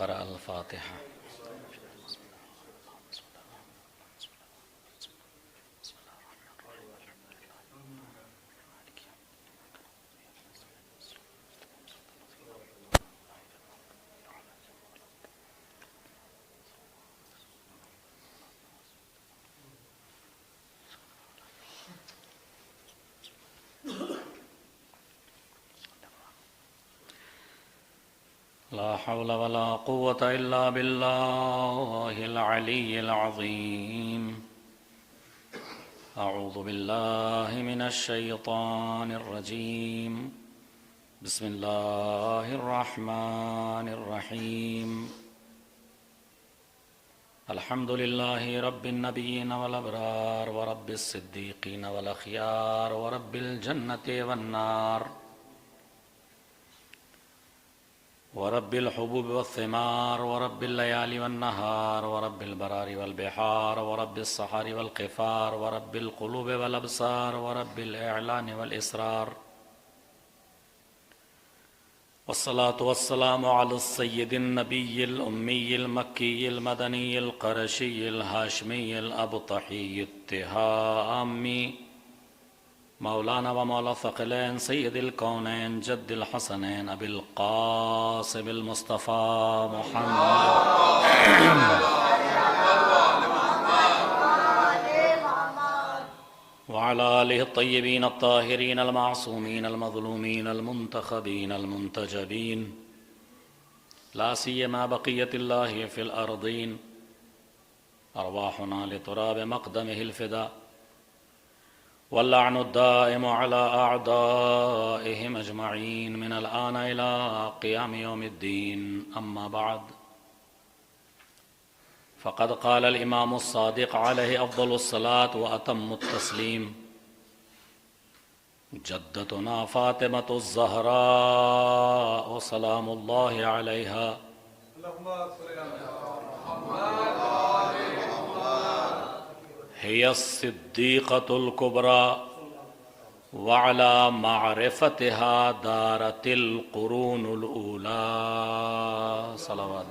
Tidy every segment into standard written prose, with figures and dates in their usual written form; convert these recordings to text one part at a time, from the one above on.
قرأ الفاتحة. لا حول ولا قوة إلا بالله العلي العظيم. أعوذ بالله من الشيطان الرجيم. بسم الله الرحمن الرحيم. الحمد لله رب النبيين والأبرار ورب الصديقين والأخيار ورب الجنة والنار ورب الحبوب والثمار ورب الليالي والنهار ورب البرار والبحار ورب الصحار والقفار ورب القلوب والأبصار ورب الإعلان والإسرار، والصلاة والسلام على السيد النبي الأمي المكي المدني القرشي الهاشمي الأبطحي التهامي مولانا ومولا الثقلين سيد الكونين جد الحسنين أبي القاسم المصطفى محمد وعلى آله الطيبين الطاهرين المعصومين المظلومين المنتخبين المنتجبين، لا سيما بقية الله في الأرضين. أرواحنا لتراب مقدمه الفداء، واللعن الدائم على أعدائهم أجمعين من الآن إلى قيام يوم الدين. أما بعد، فقد قال الإمام الصادق عليه أفضل الصلاة وأتم التسليم: جدتنا فاطمة الزهراء سلام الله عليها هي الصديقة الكبرى، وعلى معرفتها دارت القرون الأولى. صلوات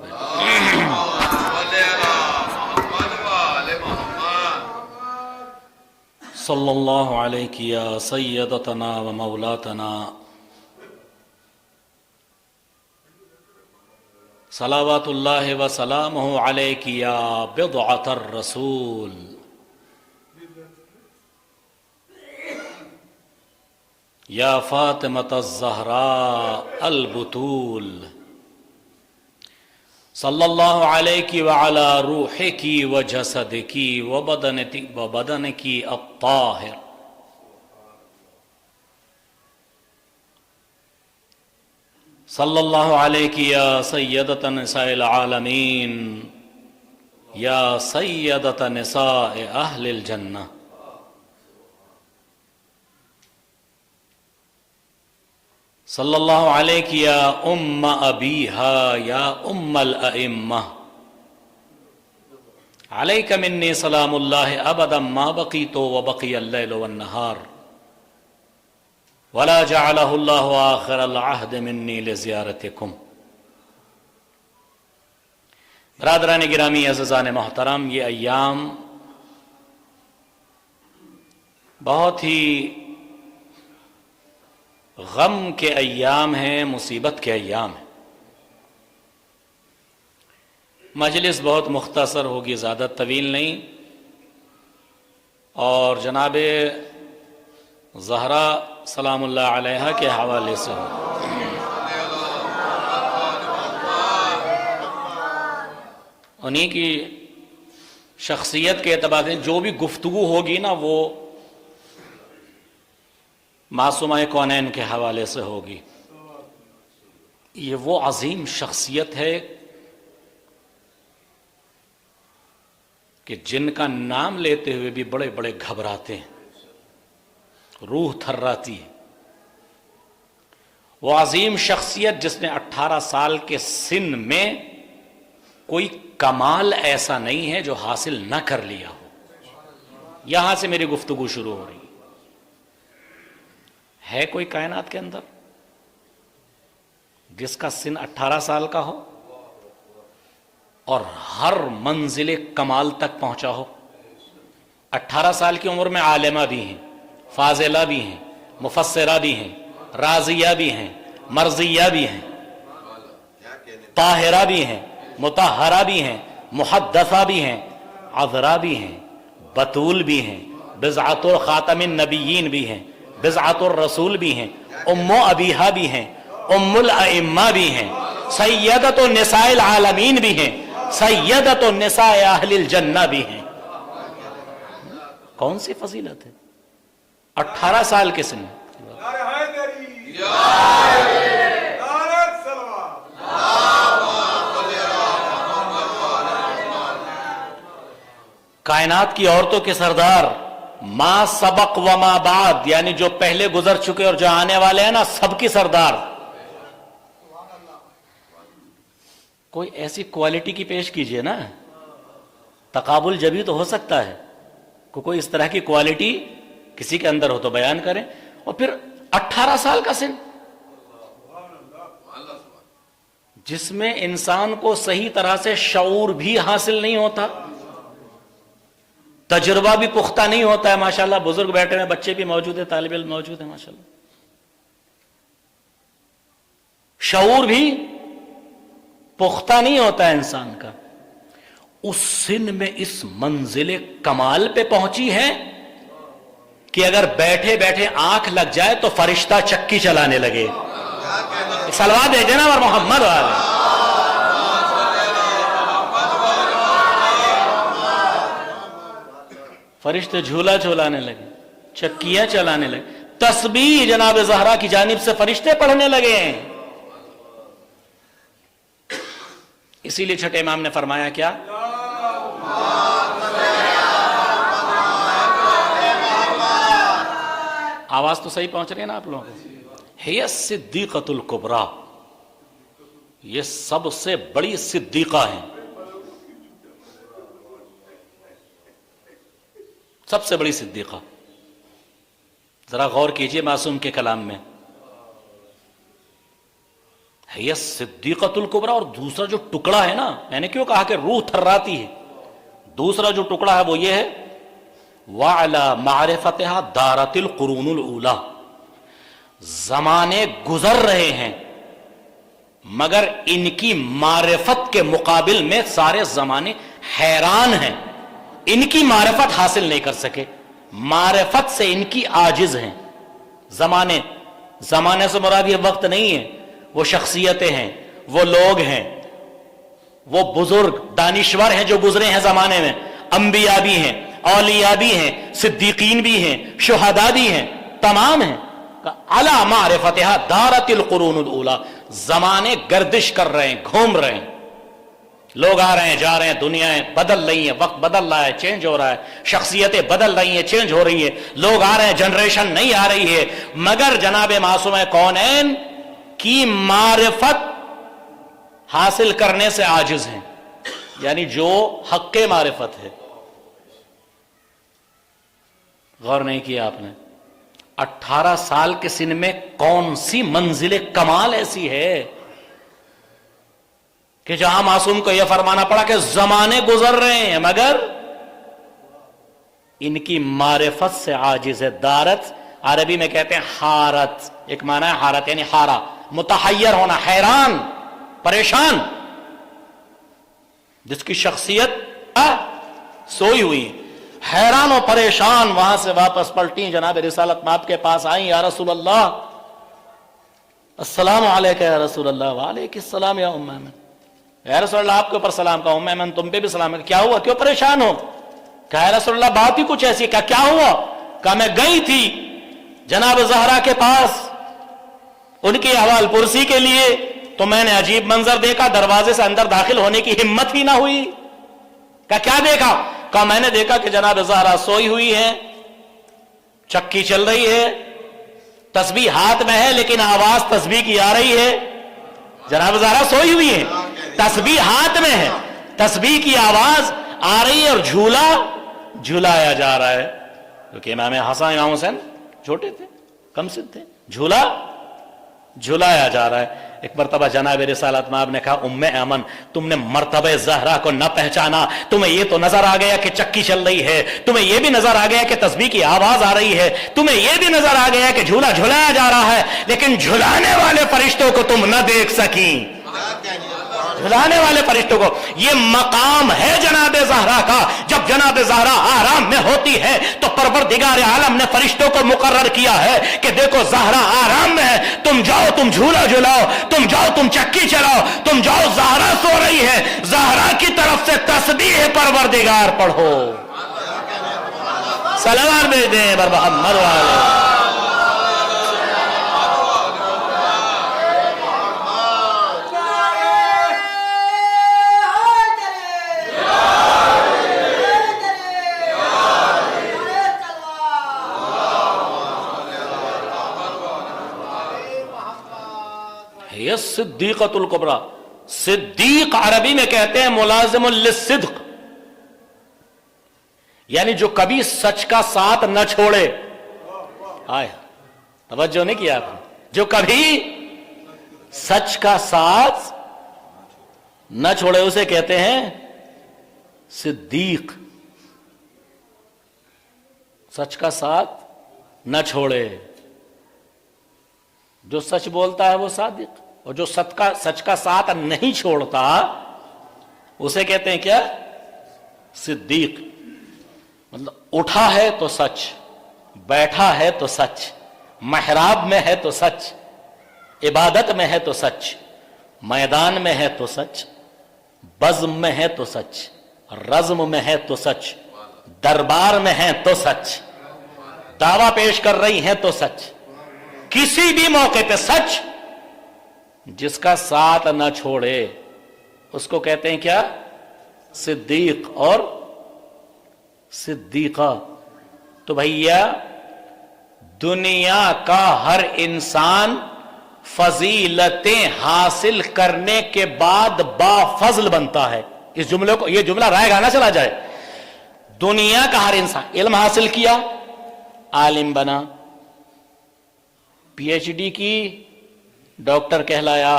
صلى الله عليك يا سيدتنا ومولاتنا. صلوات الله وسلامه عليك يا بضعة الرسول. يا فاطمة الزهراء البتول، صلى الله عليك وعلى روحك وجسدك وبدنك الطاهر. صلى الله عليك يا سيدة نساء العالمين، يا سيدة نساء أهل الجنة. صلی اللہ علیک یا ام ابیہا یا ام الائمہ، علیک منی سلام اللہ ابدا ما بقیت وبقی اللیل والنہار، ولا جعلہ اللہ آخر العہد منی لزیارتکم. برادران گرامی عزیزان محترم، یہ ایام بہت ہی غم کے ایام ہیں، مصیبت کے ایام ہیں. مجلس بہت مختصر ہوگی، زیادہ طویل نہیں، اور جناب زہرا سلام اللہ علیہا کے حوالے سے ہو. انہی کی شخصیت کے اعتبار سے جو بھی گفتگو ہوگی نا وہ معصومہ کونین کے حوالے سے ہوگی. یہ وہ عظیم شخصیت ہے کہ جن کا نام لیتے ہوئے بھی بڑے بڑے گھبراتے ہیں، روح تھراتی ہے. وہ عظیم شخصیت جس نے 18 سال کے سن میں کوئی کمال ایسا نہیں ہے جو حاصل نہ کر لیا ہو. یہاں سے میری گفتگو شروع ہو رہی ہے. کوئی کائنات کے اندر جس کا سن 18 سال کا ہو؟ اور ہر منزل کمال تک پہنچا ہو. 18 سال کی عمر میں عالمہ بھی ہیں، فاضلہ بھی ہیں، مفسرہ بھی ہیں، راضیہ بھی ہیں، مرضیہ بھی ہیں، طاہرہ بھی ہیں، مطہرہ بھی ہیں، محدثہ بھی ہیں، عذرا بھی ہیں، بتول بھی ہیں، بضعۃ الخاتم النبیین بھی ہیں، بضعۃ الرسول بھی ہیں، ام ابیہا بھی ہیں، ام الائمہ بھی ہیں، سیدۃ النساء العالمین بھی ہیں، سیدۃ النساء اہل الجنہ بھی ہیں. کون سی فضیلت ہے 18 سال کے سن میں. کائنات کی عورتوں کے سردار، ما سبق و ما بعد، یعنی جو پہلے گزر چکے اور جو آنے والے ہیں نا، سب کی سردار. کوئی ایسی کوالٹی کی پیش کیجئے نا، تقابل جبھی تو ہو سکتا ہے. کوئی اس طرح کی کوالٹی کسی کے اندر ہو تو بیان کریں. اور پھر 18 سال کا سن، جس میں انسان کو صحیح طرح سے شعور بھی حاصل نہیں ہوتا، تجربہ بھی پختہ نہیں ہوتا ہے. ماشاءاللہ بزرگ بیٹھے ہیں، بچے بھی موجود ہیں، طالب علم موجود ہیں، ماشاءاللہ. شعور بھی پختہ نہیں ہوتا ہے انسان کا. اس سن میں اس منزل کمال پہ پہنچی ہے کہ اگر بیٹھے بیٹھے آنکھ لگ جائے تو فرشتہ چکی چلانے لگے. صلوات بھیجے نا اور محمد والے. فرشتے جھولا جھولانے لگے، چکیاں چلانے لگے، تسبیح جناب زہرا کی جانب سے فرشتے پڑھنے لگے ہیں. اسی لیے چھٹے امام نے فرمایا کیا؟ آواز تو صحیح پہنچ رہی ہے نا آپ لوگوں کو؟ ہی الصدیقۃ الکبریٰ، یہ سب سے بڑی صدیقہ ہیں، سب سے بڑی صدیقہ. ذرا غور کیجئے معصوم کے کلام میں، ہی الصدیقۃ الکبریٰ. اور دوسرا جو ٹکڑا ہے نا، میں نے کیوں کہا کہ روح تھراتی ہے، دوسرا جو ٹکڑا ہے وہ یہ ہے وَعَلَى مَعْرِفَتِهَا دَارَتِ الْقُرُونُ الْأُولَى. زمانے گزر رہے ہیں مگر ان کی معرفت کے مقابل میں سارے زمانے حیران ہیں. ان کی معرفت حاصل نہیں کر سکے، معرفت سے ان کی عاجز ہیں. زمانے سے مراد یہ وقت نہیں ہے، وہ شخصیتیں ہیں، وہ لوگ ہیں، وہ بزرگ دانشور ہیں جو گزرے ہیں زمانے میں. انبیاء بھی ہیں، اولیاء بھی ہیں، صدیقین بھی ہیں، شہداء بھی ہیں، تمام ہیں. علی معرفتہا دارت القرون الاولی. زمانے گردش کر رہے ہیں، گھوم رہے ہیں، لوگ آ رہے ہیں جا رہے ہیں، دنیایں بدل رہی ہیں، وقت بدل رہا ہے، چینج ہو رہا ہے، شخصیتیں بدل رہی ہیں، چینج ہو رہی ہیں، لوگ آ رہے ہیں، جنریشن نہیں آ رہی ہے، مگر جناب معصوم کونین کی معرفت حاصل کرنے سے عاجز ہیں. یعنی جو حق معرفت ہے. غور نہیں کیا آپ نے 18 سال کے سن میں کون سی منزل کمال ایسی ہے کہ جہاں معصوم کو یہ فرمانا پڑا کہ زمانے گزر رہے ہیں مگر ان کی معرفت سے عاجز ہے. دارت عربی میں کہتے ہیں حارت، ایک معنی ہے حارت یعنی حارہ، متحیر ہونا، حیران، پریشان. جس کی شخصیت سوئی ہوئی، حیران و پریشان، وہاں سے واپس پلٹی، جناب رسالت میں آپ کے پاس آئیں، یا رسول اللہ السلام علیکہ یا رسول اللہ. وعلیکم السلام یا ام ایمن. یا رسول اللہ آپ کے اوپر سلام کا، ام ایمن تم پہ بھی سلام ہے. کیا ہوا، کیوں پریشان ہو؟ کہا یا رسول اللہ بات ہی کچھ ایسی. کیا ہوا؟ کہا میں گئی تھی جناب زہرا کے پاس ان کی احوال پرسی کے لیے، تو میں نے عجیب منظر دیکھا، دروازے سے اندر داخل ہونے کی ہمت ہی نہ ہوئی. کہا کیا دیکھا؟ کہا میں نے دیکھا کہ جناب زہرا سوئی ہوئی ہے، چکی چل رہی ہے، تسبیح ہاتھ میں ہے لیکن آواز تسبیح کی آ رہی ہے. جناب زہرا سوئی ہوئی ہے، تسبیح ہاتھ میں ہے، تسبیح کی آواز آ رہی ہے، اور جھولا جھولایا جا رہا ہے. کیونکہ امام حسن امام حسین چھوٹے تھے، کم سن تھے، جھولا جھولایا جا رہا ہے. ایک مرتبہ جناب رسالت مآب نے کہا ام ایمن تم نے مرتبہ زہرا کو نہ پہچانا, تمہیں یہ تو نظر آ گیا کہ چکی چل رہی ہے, تمہیں یہ بھی نظر آ گیا کہ تسبیح کی آواز آ رہی ہے, تمہیں یہ بھی نظر آ گیا کہ جھولا جھلایا جا رہا ہے, لیکن جھلانے والے فرشتوں کو تم نہ دیکھ سکیں. جھلانے والے فرشتوں کو یہ مقام ہے جناب زہرا کا. جب جناب زہرا آرام میں ہوتی ہے تو پروردگار عالم نے فرشتوں کو مقرر کیا ہے کہ دیکھو زہرا آرام میں ہے, تم جاؤ تم جھولا جھلاؤ, تم جاؤ تم چکی چلاؤ, تم جاؤ زہرا سو رہی ہے, زہرا کی طرف سے تسبیح پروردگار پڑھو. صلوات بھیج دیں بر محمد والے. صدیقۃ الکبریٰ, صدیق عربی میں کہتے ہیں ملازم للصدق, یعنی جو کبھی سچ کا ساتھ نہ چھوڑے. آئے توجہ نہیں کیا آپ نے, جو کبھی سچ کا ساتھ نہ چھوڑے اسے کہتے ہیں صدیق. سچ کا ساتھ نہ چھوڑے, جو سچ بولتا ہے وہ صادق, اور جو سچ کا ساتھ نہیں چھوڑتا اسے کہتے ہیں کیا؟ صدیق. مطلب اٹھا ہے تو سچ, بیٹھا ہے تو سچ, محراب میں ہے تو سچ, عبادت میں ہے تو سچ, میدان میں ہے تو سچ, بزم میں ہے تو سچ, رزم میں ہے تو سچ, دربار میں ہے تو سچ, دعویٰ پیش کر رہی ہیں تو سچ, کسی بھی موقع پہ سچ. جس کا ساتھ نہ چھوڑے اس کو کہتے ہیں کیا؟ صدیق اور صدیقہ. تو بھیا دنیا کا ہر انسان فضیلتیں حاصل کرنے کے بعد با فضل بنتا ہے. اس جملے کو, یہ جملہ رائے گانا چلا جائے. دنیا کا ہر انسان علم حاصل کیا, عالم بنا, پی ایچ ڈی کی, ڈاکٹر کہلایا,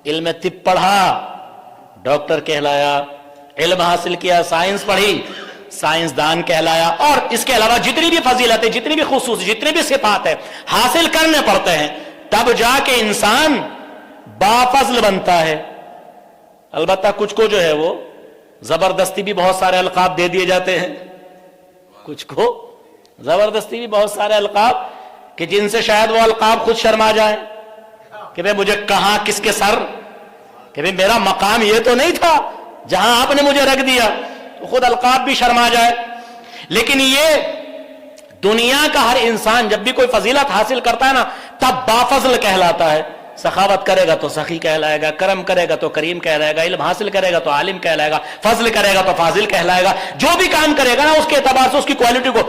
علم طب پڑھا, ڈاکٹر کہلایا, علم حاصل کیا, سائنس پڑھی, سائنسدان کہلایا. اور اس کے علاوہ جتنی بھی فضیلتیں, جتنی بھی خصوصی, جتنی بھی صفات ہیں حاصل کرنے پڑتے ہیں, تب جا کے انسان بافضل بنتا ہے. البتہ کچھ کو جو ہے وہ زبردستی بھی بہت سارے القاب دے دیے جاتے ہیں, کچھ کو زبردستی بھی بہت سارے القاب کہ جن سے شاید وہ القاب خود شرما جائیں کہ بھئی مجھے کہاں کس کے سر, کہ بھئی میرا مقام یہ تو نہیں تھا جہاں آپ نے مجھے رکھ دیا, تو خود القاب بھی شرما جائے. لیکن یہ دنیا کا ہر انسان جب بھی کوئی فضیلت حاصل کرتا ہے نا تب بافضل کہلاتا ہے. سخاوت کرے گا تو سخی کہلائے گا, کرم کرے گا تو کریم کہلائے گا, علم حاصل کرے گا تو عالم کہلائے گا, فضل کرے گا تو فاضل کہلائے گا. جو بھی کام کرے گا نا اس کے اعتبار سے اس کی کوالٹی کو,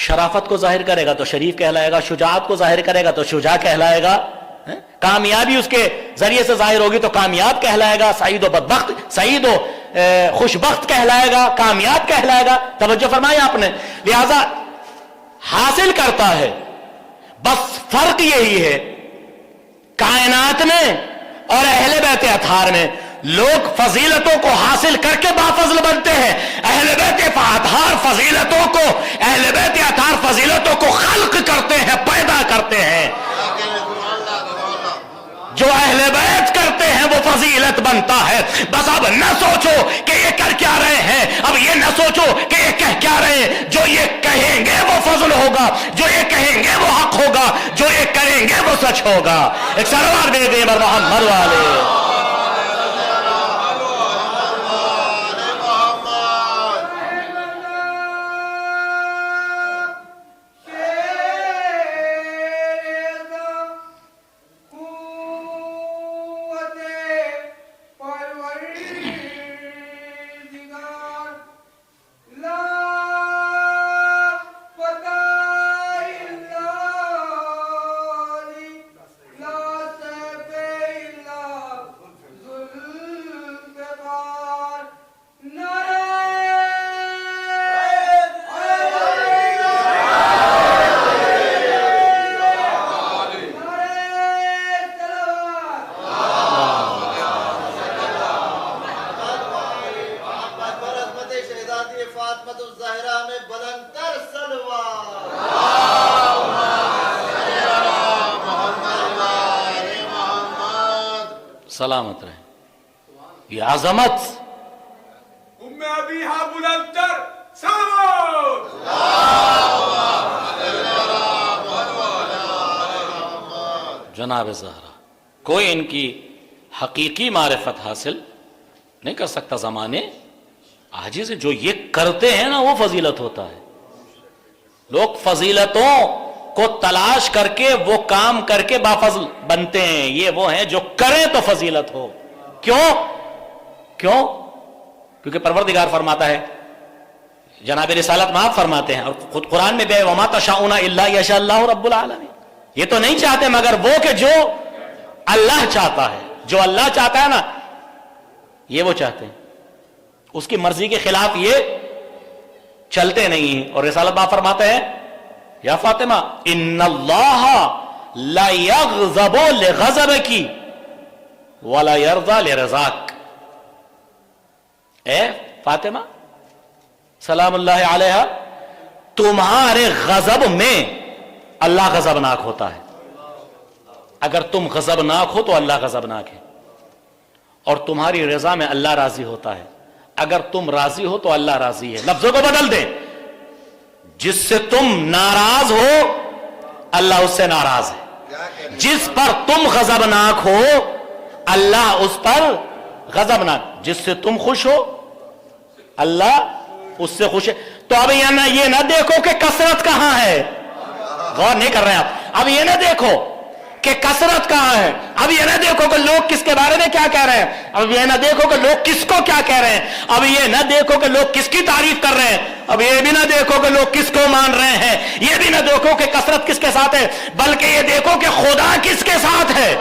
شرافت کو ظاہر کرے گا تو شریف کہلائے گا, شجاعت کو ظاہر کرے گا تو شجاع کہلائے گا, کامیابی اس کے ذریعے سے ظاہر ہوگی تو کامیاب کہلائے گا, سعید و بدبخت, سعید و خوشبخت کہلائے گا, کامیاب کہلائے گا. توجہ فرمایا آپ نے. لہذا حاصل کرتا ہے, بس فرق یہی ہے کائنات میں اور اہل بیت اطہار میں. لوگ فضیلتوں کو حاصل کر کے بافضل بنتے ہیں, اہل بیت اطہار فضیلتوں کو, اہل بیت اطہار فضیلتوں کو خلق کرتے ہیں, پیدا کرتے ہیں. جو اہل بیت کرتے ہیں وہ فضیلت بنتا ہے. بس اب نہ سوچو کہ یہ کر کیا رہے ہیں, اب یہ نہ سوچو کہ یہ کہہ کیا رہے ہیں. جو یہ کہیں گے وہ فضل ہوگا, جو یہ کہیں گے وہ حق ہوگا, جو یہ کریں گے وہ سچ ہوگا. ایک سروار دے دیں بر محمد والے. سلامت رہیں. یہ عظمت بلند تر سلام. جناب زہرا کوئی ان کی حقیقی معرفت حاصل نہیں کر سکتا. زمانے عاجز سے جو یہ کرتے ہیں نا وہ فضیلت ہوتا ہے. لوگ فضیلتوں کو تلاش کر کے وہ کام کر کے بافضل بنتے ہیں. یہ وہ ہیں جو کریں تو فضیلت ہو. کیوں؟ کیونکہ پروردگار فرماتا ہے, جناب رسالت مآب فرماتے ہیں, اور خود قرآن میں بھی وما تشاؤون الا یشاء اللہ رب العالمین. یہ تو نہیں چاہتے مگر وہ کہ جو اللہ چاہتا ہے. جو اللہ چاہتا ہے نا یہ وہ چاہتے ہیں. اس کی مرضی کے خلاف یہ چلتے نہیں ہیں. اور رسالت مآب فرماتے ہیں یا فاطمہ ان اللہ لا یغضب لغضبک ولا یرضى لرضاک. اے فاطمہ سلام اللہ علیہ, تمہارے غضب میں اللہ غضبناک ہوتا ہے. اگر تم غضبناک ہو تو اللہ غضبناک ہے. اور تمہاری رضا میں اللہ راضی ہوتا ہے. اگر تم راضی ہو تو اللہ راضی ہے. لفظوں کو بدل دیں, جس سے تم ناراض ہو اللہ اس سے ناراض ہے. جس پر تم غضبناک ہو اللہ اس پر غضبناک. جس سے تم خوش ہو اللہ اس سے خوش ہے. تو اب یہ نہ دیکھو کہ کثرت کہاں ہے. غور نہیں کر رہے ہیں آپ. اب یہ نہ دیکھو کہ کثرت کہاں ہے. اب یہ نہ دیکھو کہ لوگ کس کے بارے میں کیا کہہ رہے ہیں. اب یہ نہ دیکھو کہ لوگ کس کو کیا کہہ رہے ہیں. اب یہ نہ دیکھو کہ لوگ کس کی تعریف کر رہے ہیں. اب یہ بھی نہ دیکھو کہ لوگ کس کو مان رہے ہیں. یہ بھی نہ دیکھو کہ کثرت کس کے ساتھ ہے, بلکہ یہ دیکھو کہ خدا کس کے ساتھ ہے.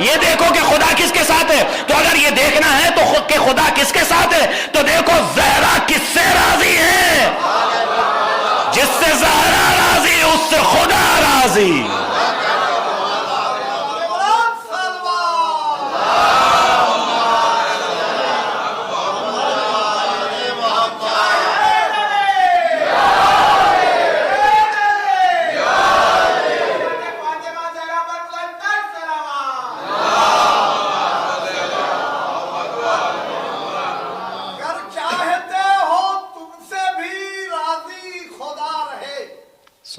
یہ دیکھو کہ خدا کس کے ساتھ ہے. تو اگر یہ دیکھنا ہے تو خود کہ خدا کس کے ساتھ ہے تو دیکھو زہرا کس سے راضی ہے. جس سے زہرا راضی اس سے خدا راضی.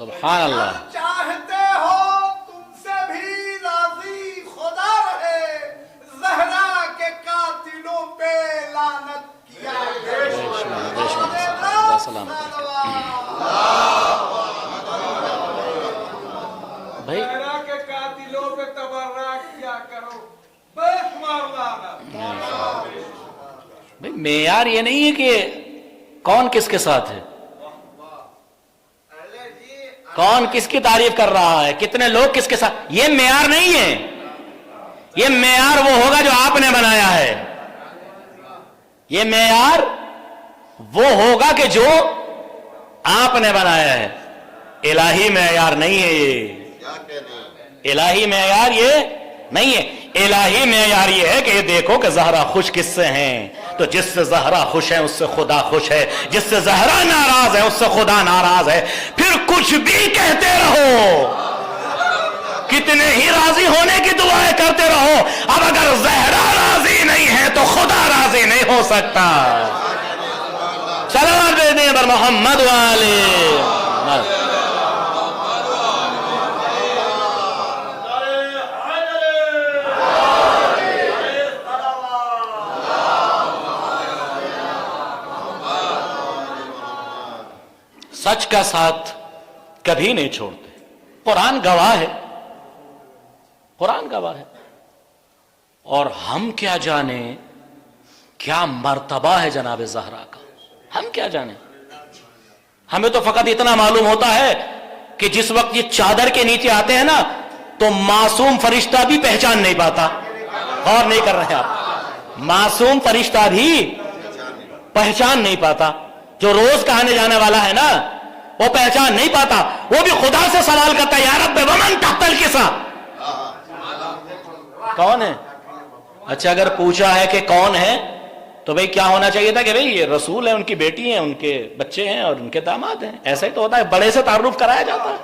سبحان اللہ. چاہتے ہو تم سے بھی راضی خدا رہے. زہرا کے قاتلوں پہ لعنت کیا بھائی, زہرا کے قاتلوں پہ تبرک کیا کرو بے شمار لعنت. بھائی معیار یہ نہیں ہے کہ کون کس کے ساتھ ہے, کون کس کی تعریف کر رہا ہے, کتنے لوگ کس کے ساتھ. یہ معیار نہیں ہے. یہ معیار وہ ہوگا جو آپ نے بنایا ہے. یہ معیار وہ ہوگا کہ جو آپ نے بنایا ہے. الہی معیار نہیں ہے یہ. الہی معیار یہ نہیں ہے. الہی معیار یہ ہے کہ یہ دیکھو کہ زہرا خوش کس سے ہیں. تو جس سے زہرا خوش ہے اس سے خدا خوش ہے. جس سے زہرا ناراض ہے اس سے خدا ناراض ہے. پھر کچھ بھی کہتے رہو, کتنے ہی راضی ہونے کی دعائیں کرتے رہو, اب اگر زہرا راضی نہیں ہے تو خدا راضی نہیں ہو سکتا. صلوات دے دیں بر محمد والے. سچ کا ساتھ کبھی نہیں چھوڑتے. قرآن گواہ ہے, قرآن گواہ ہے. اور ہم کیا جانیں کیا مرتبہ ہے جناب زہرا کا. ہم کیا جانیں. ہمیں تو فقط اتنا معلوم ہوتا ہے کہ جس وقت یہ چادر کے نیچے آتے ہیں نا تو معصوم فرشتہ بھی پہچان نہیں پاتا. غور نہیں کر رہے آپ. معصوم فرشتہ بھی پہچان نہیں پاتا. جو روز کہانے جانے والا ہے نا وہ پہچان نہیں پاتا. وہ بھی خدا سے سوال کرتا ہے, یا رب ومن تحت الکسا, کون ہے. اچھا اگر پوچھا ہے کہ کون ہے تو بھئی کیا ہونا چاہیے تھا کہ بھئی یہ رسول ہے, ان کی بیٹی ہیں, ان کے بچے ہیں اور ان کے داماد ہیں. ایسا ہی تو ہوتا ہے. بڑے سے تعارف کرایا جاتا ہے,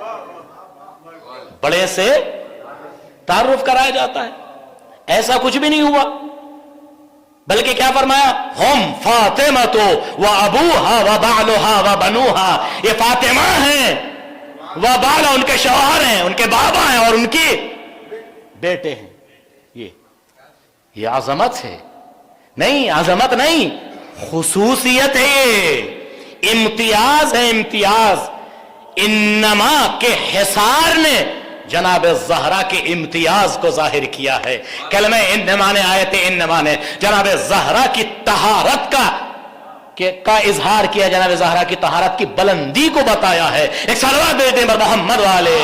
بڑے سے تعارف کرایا جاتا ہے. ایسا کچھ بھی نہیں ہوا، بلکہ کیا فرمایا؟ ہم فاطمہ تو و ابوہا و بالہا و بنوہا، یہ فاطمہ ہیں، و بالا ان کے شوہر ہیں، ان کے بابا ہیں، اور ان کے بیٹے ہیں۔ یہ عظمت ہے؟ نہیں، عظمت نہیں، خصوصیت ہے، یہ امتیاز ہے، امتیاز۔ انما کے حصار نے جناب زہرا کے امتیاز کو ظاہر کیا ہے۔ کلمہ انما نے، آیت انما نے جناب زہرا کی طہارت کا اظہار کیا، جناب زہرا کی طہارت کی بلندی کو بتایا ہے۔ ایک صلوات بھیجتے ہیں محمد والے۔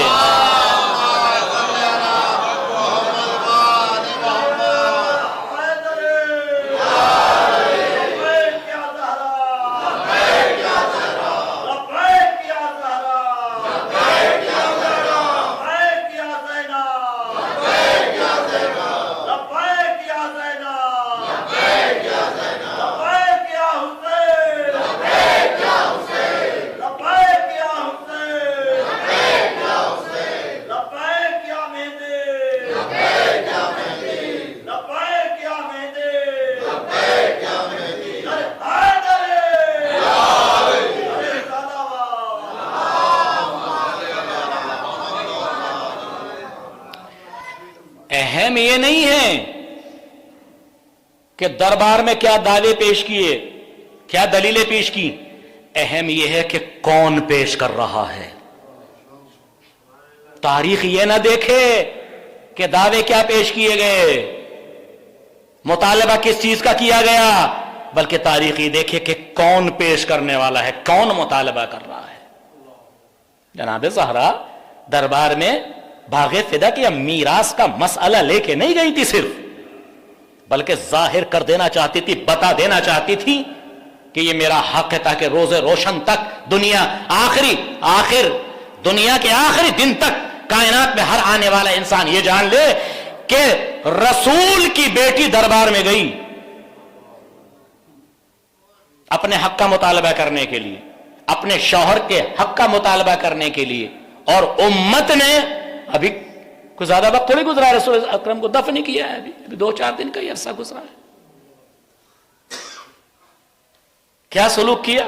اہم یہ نہیں ہے کہ دربار میں کیا دعوے پیش کیے، کیا دلیلیں پیش کی، اہم یہ ہے کہ کون پیش کر رہا ہے۔ تاریخ یہ نہ دیکھے کہ دعوے کیا پیش کیے گئے، مطالبہ کس چیز کا کیا گیا، بلکہ تاریخ یہ دیکھے کہ کون پیش کرنے والا ہے، کون مطالبہ کر رہا ہے۔ جناب زہرا دربار میں باغ فدا کی میراث کا مسئلہ لے کے نہیں گئی تھی صرف، بلکہ ظاہر کر دینا چاہتی تھی، بتا دینا چاہتی تھی کہ یہ میرا حق ہے، تاکہ روز روشن تک دنیا دنیا کے آخری دن تک کائنات میں ہر آنے والا انسان یہ جان لے کہ رسول کی بیٹی دربار میں گئی اپنے حق کا مطالبہ کرنے کے لیے، اپنے شوہر کے حق کا مطالبہ کرنے کے لیے، اور امت نے ابھی کوئی زیادہ وقت تھوڑی گزرا ہے، رسول اکرم کو دفن کیا ہے، ابھی 2-4 دن کا ہی عرصہ گزرا ہے۔ کیا سلوک کیا؟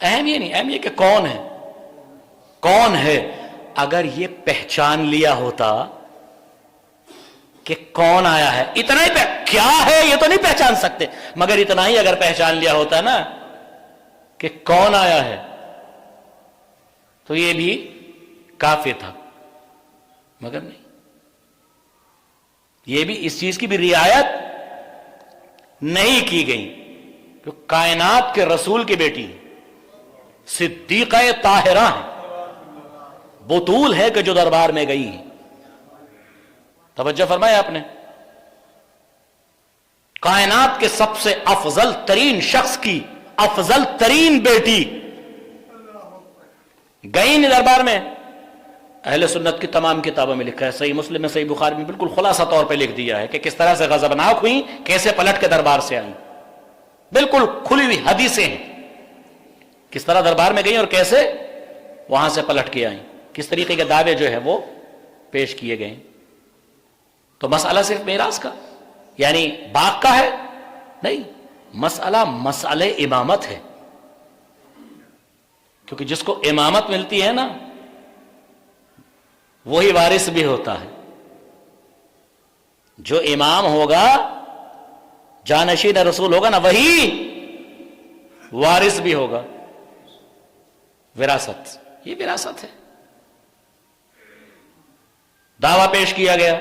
اہم یہ نہیں، اہم یہ کہ کون ہے۔ اگر یہ پہچان لیا ہوتا کہ کون آیا ہے، اتنا ہی کیا ہے یہ تو نہیں پہچان سکتے، مگر اتنا ہی اگر پہچان لیا ہوتا نا کہ کون آیا ہے تو یہ بھی کافی تھا، مگر نہیں، یہ بھی اس چیز کی بھی رعایت نہیں کی گئی کہ کائنات کے رسول کی بیٹی صدیقہ طاہرہ ہے، بطول ہے کہ جو دربار میں گئی ہے۔ توجہ فرمایا آپ نے، کائنات کے سب سے افضل ترین شخص کی افضل ترین بیٹی گئی نہیں دربار میں۔ اہل سنت کی تمام کتابوں میں لکھا ہے، صحیح مسلم میں، صحیح بخاری میں بالکل خلاصہ طور پہ لکھ دیا ہے کہ کس طرح سے غضبناک ہوئی، کیسے پلٹ کے دربار سے آئیں، بالکل کھلی ہوئی حدیثیں ہیں، کس طرح دربار میں گئیں اور کیسے وہاں سے پلٹ کے آئیں، کس طریقے کے دعوے جو ہے وہ پیش کیے گئے۔ تو مسئلہ صرف میراث کا یعنی باغ کا ہے نہیں، مسئلہ امامت ہے، کیونکہ جس کو امامت ملتی ہے نا وہی وارث بھی ہوتا ہے۔ جو امام ہوگا، جانشین رسول ہوگا نا، وہی وارث بھی ہوگا۔ وراثت، یہ وراثت ہے۔ دعویٰ پیش کیا گیا،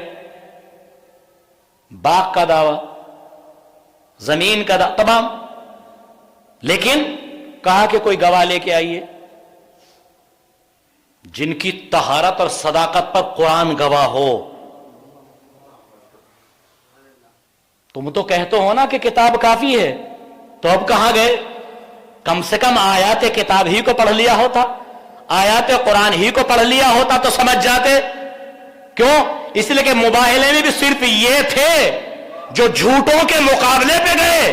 باغ کا دعویٰ، زمین کا دعویٰ، تمام، لیکن کہا کہ کوئی گواہ لے کے آئیے جن کی طہارت اور صداقت پر قرآن گواہ ہو۔ تم تو کہتے ہو نا کہ کتاب کافی ہے، تو اب کہاں گئے؟ کم سے کم آیات کتاب ہی کو پڑھ لیا ہوتا، آیات قرآن ہی کو پڑھ لیا ہوتا تو سمجھ جاتے۔ کیوں؟ اس لیے کہ مباہلے میں بھی صرف یہ تھے جو جھوٹوں کے مقابلے پہ گئے،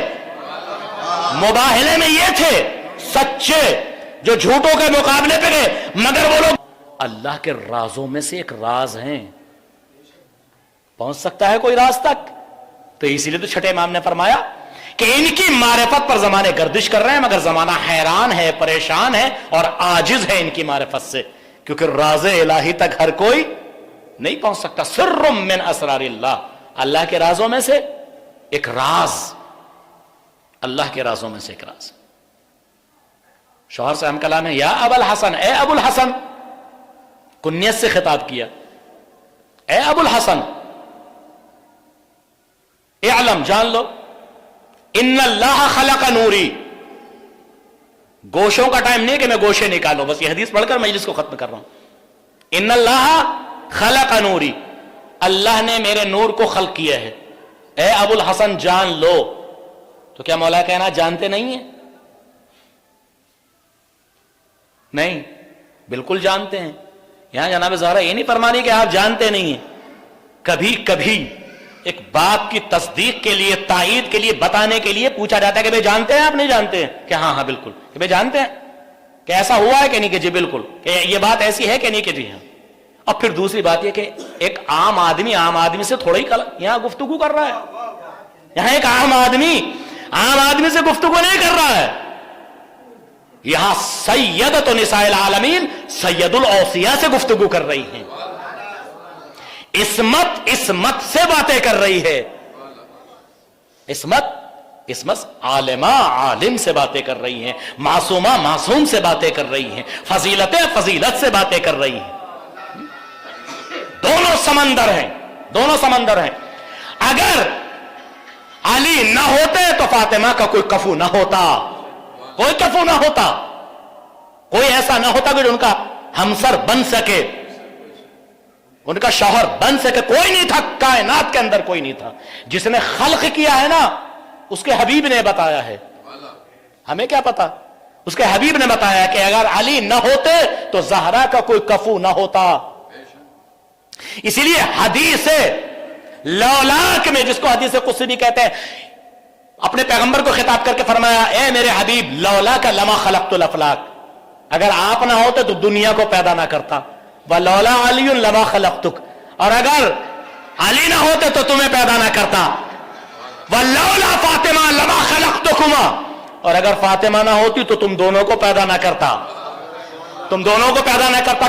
مباہلے میں یہ تھے سچے جو جھوٹوں کے مقابلے پہ گئے، مگر وہ لوگ اللہ کے رازوں میں سے ایک راز ہیں پہنچ سکتا ہے کوئی راز تک؟ تو اسی لیے تو چھٹے امام نے فرمایا کہ ان کی معرفت پر زمانے گردش کر رہے ہیں، مگر زمانہ حیران ہے، پریشان ہے اور عاجز ہے ان کی معرفت سے، کیونکہ راز الہی تک ہر کوئی نہیں پہنچ سکتا۔ سر من اسرار اللہ، اللہ کے رازوں میں سے ایک راز، اللہ کے رازوں میں سے ایک راز۔ شوہر سے ہم کلام ہے، یا ابو الحسن، اے ابو الحسن، کنیت سے خطاب کیا، اے ابو الحسن اعلم، جان لو، ان اللہ خلق نوری، گوشوں کا ٹائم نہیں کہ میں گوشے نکالوں، بس یہ حدیث پڑھ کر مجلس کو ختم کر رہا ہوں۔ ان اللہ خلق نوری، اللہ نے میرے نور کو خلق کیا ہے، اے ابو الحسن جان لو۔ تو کیا مولا کہنا جانتے نہیں ہیں؟ نہیں، بالکل جانتے ہیں۔ یہاں جناب زہرا یہ نہیں فرمانی کہ آپ جانتے نہیں ہیں، کبھی کبھی ایک بات کی تصدیق کے لیے، تائید کے لیے، بتانے کے لیے پوچھا جاتا ہے کہ بھئی جانتے ہیں آپ؟ نہیں جانتے ہیں کہ ہاں ہاں بالکل، کہ بھئی جانتے ہیں کہ ایسا ہوا ہے کہ نہیں، کہ جی بالکل، کہ یہ بات ایسی ہے کہ نہیں، کہ جی ہاں۔ اب پھر دوسری بات یہ کہ ایک عام آدمی سے تھوڑا ہی یہاں گفتگو کر رہا ہے، یہاں ایک عام آدمی سے گفتگو نہیں کر رہا ہے، یہاں سیدۃ نساء العالمین سید الاوصیاء سے گفتگو کر رہی ہیں، عصمت سے باتیں کر رہی ہے، عصمت عالم سے باتیں کر رہی ہیں، معصوم سے باتیں کر رہی ہیں، فضیلت سے باتیں کر رہی ہیں۔ دونوں سمندر ہیں۔ اگر علی نہ ہوتے تو فاطمہ کا کوئی کفو نہ ہوتا، کوئی ایسا نہ ہوتا کہ ان کا ہمسر بن سکے، ان کا شوہر بن سکے، کوئی نہیں تھا کائنات کے اندر، کوئی نہیں تھا۔ جس نے خلق کیا ہے نا، اس کے حبیب نے بتایا ہے، ہمیں کیا پتا، اس کے حبیب نے بتایا کہ اگر علی نہ ہوتے تو زہرا کا کوئی کفو نہ ہوتا۔ اسی لیے حدیث لولاک میں، جس کو حدیث قدسی بھی کہتے ہیں، اپنے پیغمبر کو خطاب کر کے فرمایا، اے میرے حبیب لولاک لما خلقت الافلاک، اگر آپ نہ ہوتے تو دنیا کو پیدا نہ کرتا، وَلَوْلَا عَلِيٌّ لَمَا خَلَقْتُكَ، اور اگر علی نہ ہوتے تو تمہیں پیدا نہ کرتا، وَلَوْلَا فاطمہ لَمَا خَلَقْتُكُمَا، اور اگر فاطمہ نہ ہوتی تو تم دونوں کو پیدا نہ کرتا،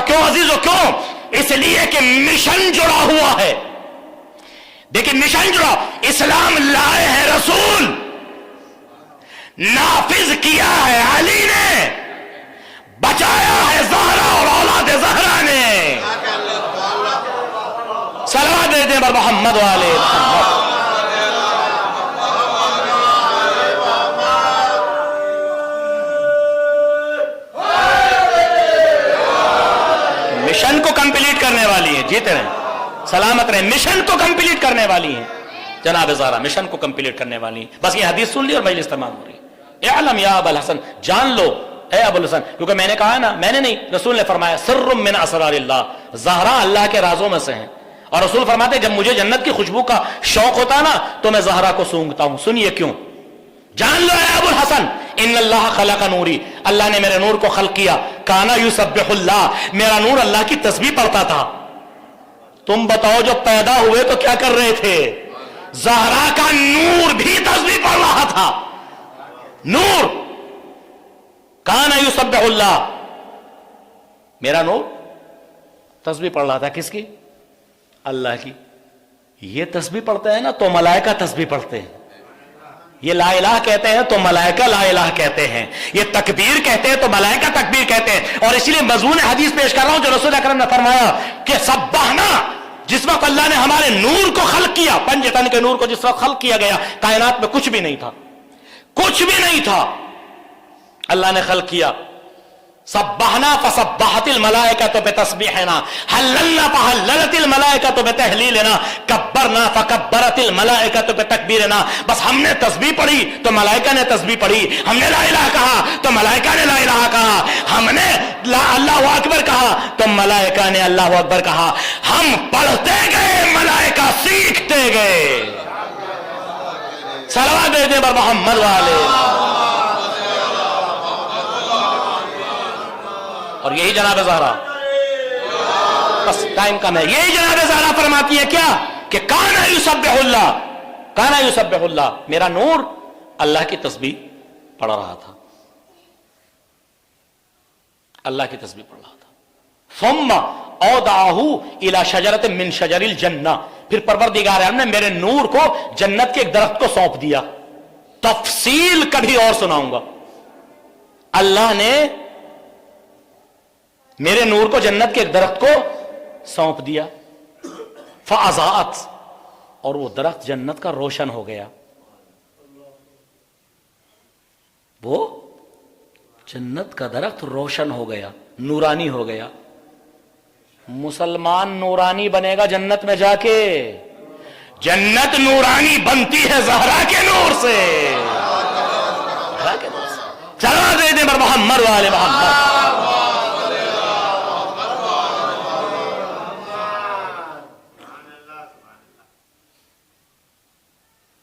کیوں عزیزو؟ کیوں؟ اس لیے کہ مشن جڑا ہوا ہے۔ دیکھیں مشن جڑا، اسلام لائے ہے رسول، نافذ کیا ہے علی نے، بچایا ہے زہرا اور اولاد زہرا نے۔ صلوات دیتے ہیں بر محمد والے محمد۔ مشن کو کمپلیٹ کرنے والی ہیں، جیتے رہیں سلامت رہیں، مشن کو کمپلیٹ کرنے والی ہیں جناب زہرا، مشن کو کمپلیٹ کرنے والی ہیں۔ بس یہ حدیث سن لی اور مجلس تمام ہو رہی ہے۔ اعلم یا ابا الحسن، جان لو اے ابو الحسن، کیونکہ میں نے کہا نا، میں نے نہیں، رسول نے فرمایا سر من اسرار اللہ، زہرا اللہ کے رازوں میں سے ہیں، اور رسول فرماتے جب مجھے جنت کی خوشبو کا شوق ہوتا نا تو میں زہرا کو سونگتا ہوں۔ سنیے کیوں، جان لو اے ابو الحسن، ان اللہ خلق نوری، اللہ نے میرے نور کو خلق کیا، کانا یسبح اللہ، میرا نور اللہ کی تسبیح پڑھتا تھا۔ تم بتاؤ جو پیدا ہوئے تو کیا کر رہے تھے؟ زہرا کا نور بھی تسبیح پڑھ رہا تھا، نور کانا یسبح اللہ، میرا نور تسبیح پڑھ رہا تھا، کس کی؟ اللہ کی۔ یہ تسبیح پڑھتے ہیں نا تو ملائکہ تسبیح پڑھتے ہیں، یہ لا الہ کہتے ہیں تو ملائکہ لا الہ کہتے ہیں، یہ تکبیر کہتے ہیں تو ملائکہ تکبیر کہتے ہیں۔ اور اس لیے مضمون حدیث پیش کر رہا ہوں جو رسول اکرم نے فرمایا کہ سبحنا، جس وقت اللہ نے ہمارے نور کو خلق کیا، پنج تن کے نور کو جس وقت خلق کیا گیا، کائنات میں کچھ بھی نہیں تھا، اللہ نے خلق کیا، سبحنا فسبحت الملائکۃ بتسبیحنا، حللنا فحللت الملائکۃ بتحلیلنا، کبرنا فکبرت الملائکۃ بتکبیرنا۔ بس ہم نے تسبیح پڑھی تو ملائکہ نے تسبیح پڑھی، ہم نے لا الہ کہا تو ملائکہ نے لا الہ کہا، ہم نے اللہ اکبر کہا تو ملائکہ نے اللہ اکبر کہا۔ ہم پڑھتے گئے، ملائکہ سیکھتے گئے۔ صلوات دیتے بر محمد والے۔ اور یہی جناب زہرا، بس ٹائم کم ہے، یہی جناب زہرا فرماتی ہے کیا کہ کانا یسبح اللہ، میرا نور اللہ کی تسبیح پڑھ رہا تھا، اللہ کی تسبیح پڑھ رہا تھا. ثم اودعہ الی شجرۃ من شجر الجنہ، پھر پروردگار عالم نے میرے نور کو جنت کے ایک درخت کو سونپ دیا. تفصیل کبھی اور سناؤں گا. اللہ نے میرے نور کو جنت کے ایک درخت کو سونپ دیا. فاضاءت، اور وہ درخت جنت کا روشن ہو گیا. وہ جنت کا درخت روشن ہو گیا، نورانی ہو گیا. مسلمان نورانی بنے گا جنت میں جا کے. جنت نورانی بنتی ہے زہرا کے نور سے. چلا دے دے بر محمد والے محمد.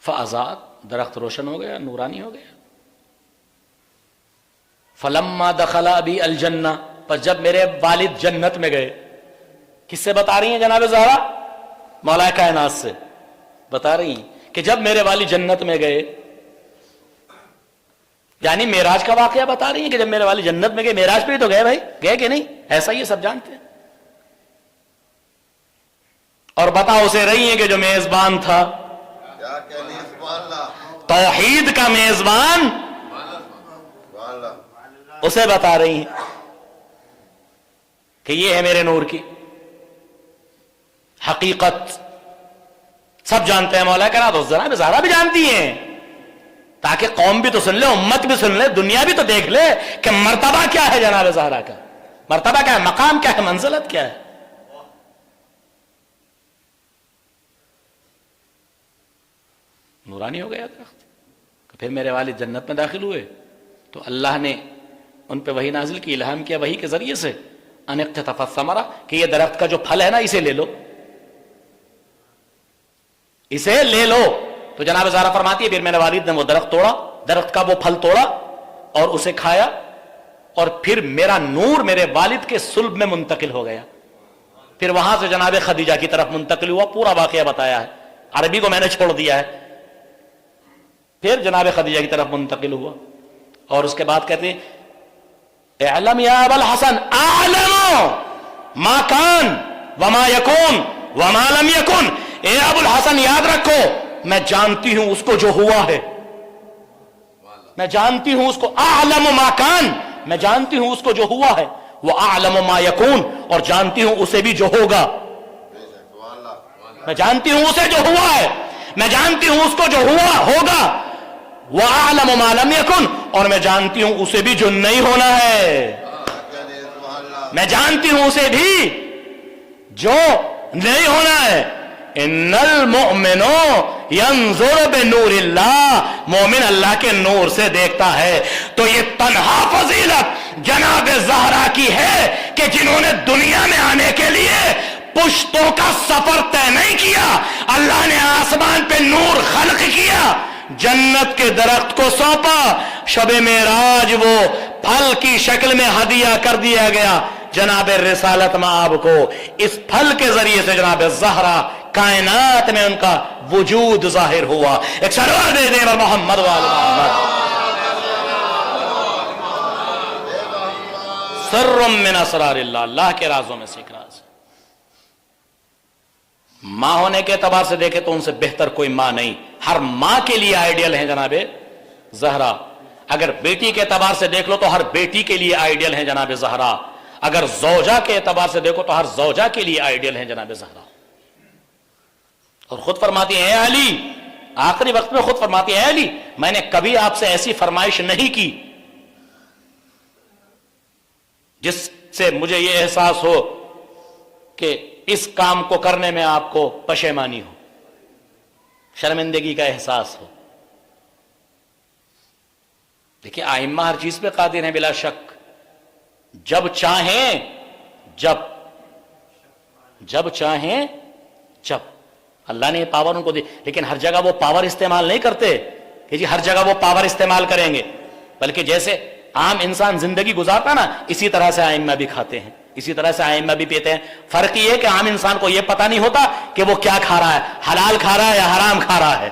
فآزاد، درخت روشن ہو گیا، نورانی ہو گیا. فلما دخل ابی الجنہ، پر جب میرے والد جنت میں گئے. کس سے بتا رہی ہیں جناب زہرا؟ مولا کائنات سے بتا رہی ہیں کہ جب میرے والد جنت میں گئے، یعنی معراج کا واقعہ بتا رہی ہیں کہ جب میرے والد جنت میں گئے. معراج پہ ہی تو گئے بھائی، گئے کہ نہیں؟ ایسا یہ سب جانتے ہیں. اور بتا اسے رہی ہیں کہ جو میزبان تھا، توحید کا میزبان، اسے بتا رہی ہیں کہ یہ ہے میرے نور کی حقیقت. سب جانتے ہیں مولا کرا، تو جناب زہرا بھی جانتی ہیں، تاکہ قوم بھی تو سن لے، امت بھی سن لے، دنیا بھی تو دیکھ لے کہ مرتبہ کیا ہے جناب زہرا کا. مرتبہ کیا ہے، مقام کیا ہے، منزلت کیا ہے. نورانی ہو گیا درخت. پھر میرے والد جنت میں داخل ہوئے تو اللہ نے ان پہ وحی نازل کی، الہام کیا وحی کے ذریعے سے، ان اقتطف الثمرہ، کہ یہ درخت کا جو پھل ہے نا، اسے لے لو، اسے لے لو. تو جناب زہرا فرماتی ہے پھر میرے والد نے وہ درخت توڑا، درخت کا وہ پھل توڑا اور اسے کھایا، اور پھر میرا نور میرے والد کے صلب میں منتقل ہو گیا. پھر وہاں سے جناب خدیجہ کی طرف منتقل ہوا. پورا واقعہ بتایا ہے، عربی کو میں نے چھوڑ دیا ہے. پھر جناب خدیجہ کی طرف منتقل ہوا، اور اس کے بعد کہتے ہیں اعلم یا ابا الحسن اعلم ما کان وما یکون وما لم یکن. اے ابو الحسن یاد رکھو، میں جانتی ہوں اس کو جو ہوا ہے، میں جانتی ہوں اس کو. اعلم ما کان، میں جانتی ہوں اس کو جو ہوا ہے. وہ اعلم ما یکون، اور جانتی ہوں اسے بھی جو ہوگا. میں جانتی ہوں اسے جو ہوا ہے، میں جانتی ہوں اس کو جو ہوا ہوگا. وَأَعْلَمُ مَا لَمْ يَكُنْ، اور میں جانتی ہوں اسے بھی جو نہیں ہونا ہے. میں جانتی ہوں اسے بھی جو نہیں ہونا ہے. ان المؤمن ينظر بنور اللہ، مومن اللہ کے نور سے دیکھتا ہے. تو یہ تنہا فضیلت جناب زہرا کی ہے کہ جنہوں نے دنیا میں آنے کے لیے پشتوں کا سفر طے نہیں کیا، اللہ نے آسمان پہ نور خلق کیا، جنت کے درخت کو سونپا. شب معراج وہ پھل کی شکل میں ہدیہ کر دیا گیا جناب رسالت مآب کو. اس پھل کے ذریعے سے جناب زہرا کائنات میں ان کا وجود ظاہر ہوا. ایک سرور دے دے محمد وآل محمد. سر من اسرار اللہ، اللہ کے رازوں میں سے ایک راز. ماں ہونے کے اعتبار سے دیکھے تو ان سے بہتر کوئی ماں نہیں. ہر ماں کے لیے آئیڈیل ہے جناب زہرا. اگر بیٹی کے اعتبار سے دیکھ لو تو ہر بیٹی کے لیے آئیڈیل ہے جناب زہرا. اگر زوجہ کے اعتبار سے دیکھو تو ہر زوجہ کے لیے آئیڈیل ہے جناب زہرا. اور خود فرماتی ہیں اے علی، آخری وقت میں خود فرماتی ہیں اے علی، میں نے کبھی آپ سے ایسی فرمائش نہیں کی جس سے مجھے یہ احساس ہو کہ اس کام کو کرنے میں آپ کو پشیمانی ہو، شرمندگی کا احساس ہو. دیکھیں ائمہ ہر چیز پہ قادر ہیں بلا شک. جب چاہیں جب چاہیں جب اللہ نے پاور ان کو دی، لیکن ہر جگہ وہ پاور استعمال نہیں کرتے کہ جی ہر جگہ وہ پاور استعمال کریں گے، بلکہ جیسے عام انسان زندگی گزارتا نا، اسی طرح سے ائمہ بھی کھاتے ہیں. اسی طرح سے ائمہ بھی پیتے ہیں. فرق یہ ہے کہ عام انسان کو یہ پتہ نہیں ہوتا کہ وہ کیا کھا رہا ہے, حلال کھا رہا ہے یا حرام کھا رہا ہے.